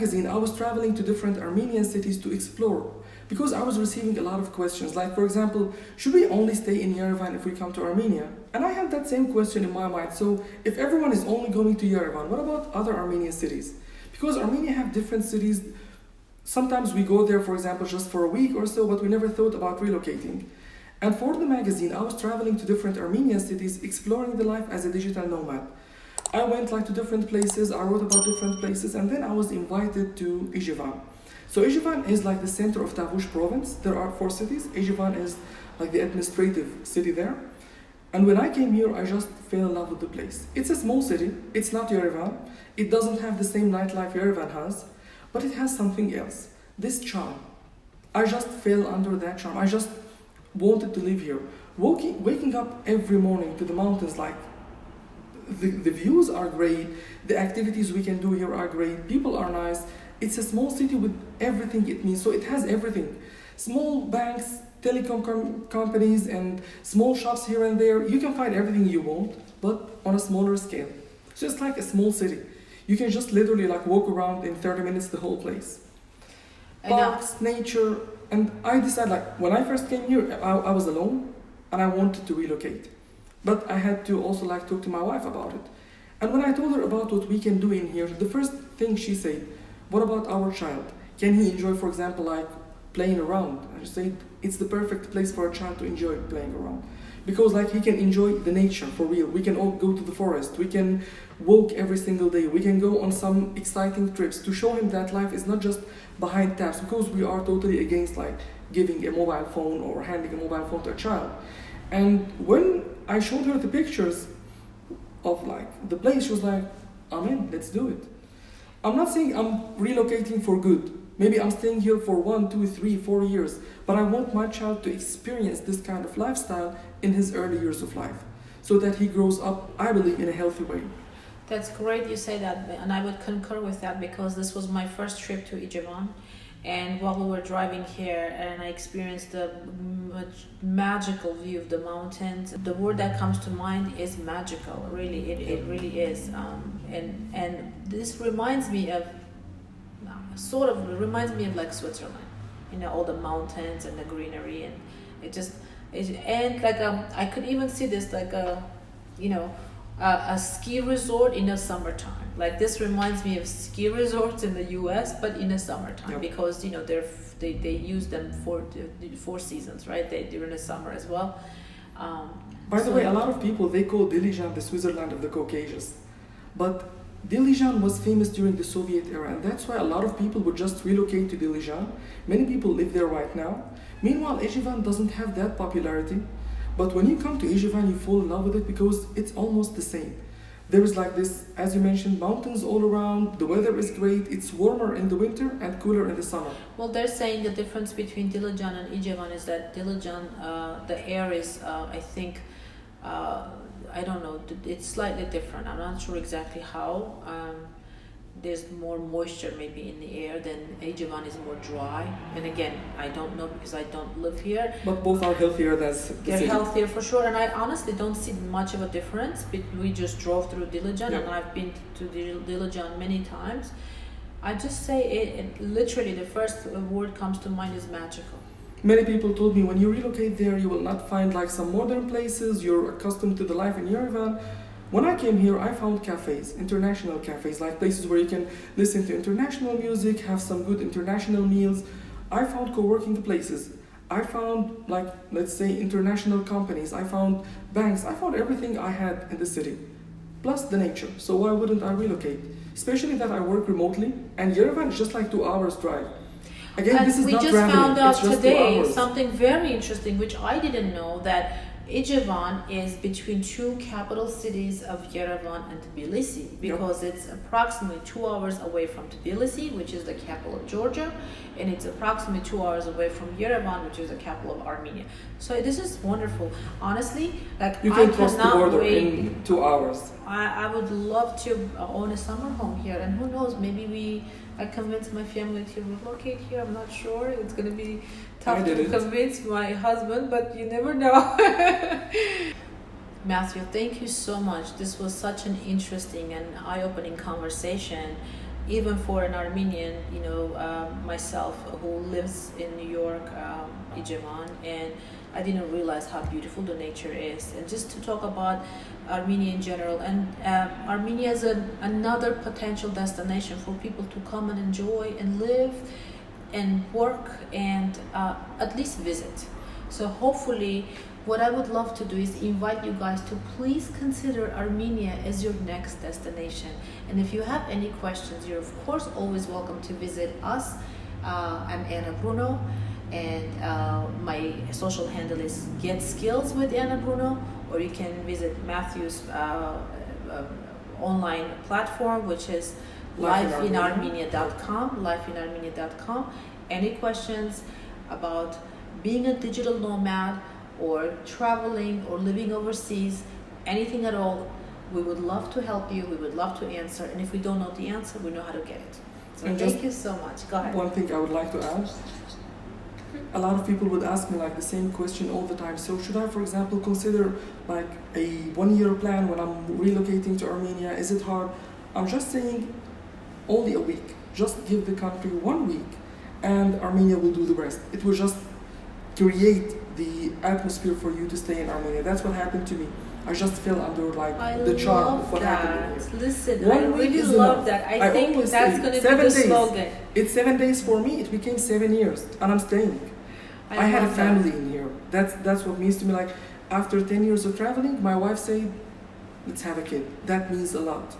magazine, I was traveling to different Armenian cities to explore because I was receiving a lot of questions. Like, for example, should we only stay in Yerevan if we come to Armenia? And I had that same question in my mind. So, if everyone is only going to Yerevan, what about other Armenian cities? Because Armenia have different cities. Sometimes we go there, for example, just for a week or so, but we never thought about relocating. And for the magazine, I was traveling to different Armenian cities, exploring the life as a digital nomad. I went like to different places, I wrote about different places, and then I was invited to Ijevan. So Ijevan is like the center of Tavush province. There are 4 cities. Ijevan is like the administrative city there. And when I came here, I just fell in love with the place. It's a small city. It's not Yerevan. It doesn't have the same nightlife Yerevan has, but it has something else. This charm. I just fell under that charm. I just wanted to live here. Waking up every morning to the mountains, like the views are great, the activities we can do here are great, people are nice. It's a small city with everything it means. So it has everything. Small banks, telecom companies, and small shops here and there. You can find everything you want, but on a smaller scale. So it's like a small city. You can just literally like walk around in 30 minutes the whole place. Parks, nature, and I decided like when I first came here, I was alone and I wanted to relocate. But I had to also like talk to my wife about it. And when I told her about what we can do in here, the first thing she said, what about our child? Can he enjoy, for example, like playing around? I just said, it's the perfect place for a child to enjoy playing around. Because like he can enjoy the nature for real. We can all go to the forest. We can walk every single day. We can go on some exciting trips to show him that life is not just behind tabs, because we are totally against like giving a mobile phone or handing a mobile phone to a child. And when I showed her the pictures of like the place, she was like, Amen, let's do it. I'm not saying I'm relocating for good. Maybe I'm staying here for 1, 2, 3, 4 years, but I want my child to experience this kind of lifestyle in his early years of life, so that he grows up, I believe, in a healthy way. That's great you say that, and I would concur with that, because this was my first trip to Ijevan. And while we were driving here, and I experienced the magical view of the mountains, the word that comes to mind is magical. Really, it really is. And this reminds me of, like Switzerland. You know, all the mountains and the greenery, and I could even see this like a ski resort in the summertime. Like this reminds me of ski resorts in the US, but in the summertime. Yep. Because they use them for the 4 seasons, right? During the summer as well. By the way, a lot of people, they call Dilijan the Switzerland of the Caucasus, but Dilijan was famous during the Soviet era, and that's why a lot of people would just relocate to Dilijan. Many people live there right now. Meanwhile, Ijevan doesn't have that popularity. But when you come to Ijevan, you fall in love with it because it's almost the same. There is like this, as you mentioned, mountains all around, the weather is great, it's warmer in the winter and cooler in the summer. Well, they're saying the difference between Dilijan and Ijevan is that Dilijan, the air is, I think, I don't know, it's slightly different. I'm not sure exactly how. There's more moisture maybe in the air, than Ijevan is more dry. And again, I don't know because I don't live here. But both are healthier than the They're city. healthier for sure, and I honestly don't see much of a difference. We just drove through Dilijan, and I've been to Dilijan many times. I just say it literally, the first word comes to mind is magical. Many people told me when you relocate there, you will not find like some modern places. You're accustomed to the life in Yerevan. When I came here, I found cafes, international cafes, like places where you can listen to international music, have some good international meals. I found co-working places. I found, like, let's say, international companies. I found banks. I found everything I had in the city, plus the nature. So why wouldn't I relocate? Especially that I work remotely, and Yerevan is just like 2 hours drive. Again, and this is we not just traveling. found out it's just today 2 hours. something very interesting, which I didn't know, that Ijevan is between 2 capital cities of Yerevan and Tbilisi, because it's approximately 2 hours away from Tbilisi, which is the capital of Georgia, and it's approximately 2 hours away from Yerevan, which is the capital of Armenia. So this is wonderful. Honestly, like You can I cross the cannot border wait. in 2 hours. I would love to own a summer home here, and who knows, maybe I convince my family to relocate here. I'm not sure. It's going to be tough to convince my husband, but you never know. Matthew, thank you so much. This was such an interesting and eye-opening conversation. even for an Armenian, myself who lives in New York, Ijevan, and I didn't realize how beautiful the nature is. And just to talk about Armenia in general, and Armenia is another potential destination for people to come and enjoy and live and work and at least visit. So hopefully what I would love to do is invite you guys to please consider Armenia as your next destination. And if you have any questions, you're of course always welcome to visit us. I'm Anna Bruno, and my social handle is Get Skills with Anna Bruno, or you can visit Matthew's online platform, which is lifeinarmenia.com. Any questions about being a digital nomad or traveling or living overseas, anything at all, we would love to help you. We would love to answer. And if we don't know the answer, we know how to get it. So and thank you so much. Go ahead. One thing I would like to add. A lot of people would ask me like the same question all the time. So should I, for example, consider like a 1-year plan when I'm relocating to Armenia? Is it hard? I'm just saying only a week. Just give the country 1 week and Armenia will do the rest. It will just create the atmosphere for you to stay in Armenia. That's what happened to me. I just fell under like the charm of what happened here. Listen, I really love that. I think that's going to be the slogan. It's 7 days for me. It became 7 years, and I'm staying. I had a family in here. That's what means to me. Like after 10 years of traveling, my wife said, "Let's have a kid." That means a lot.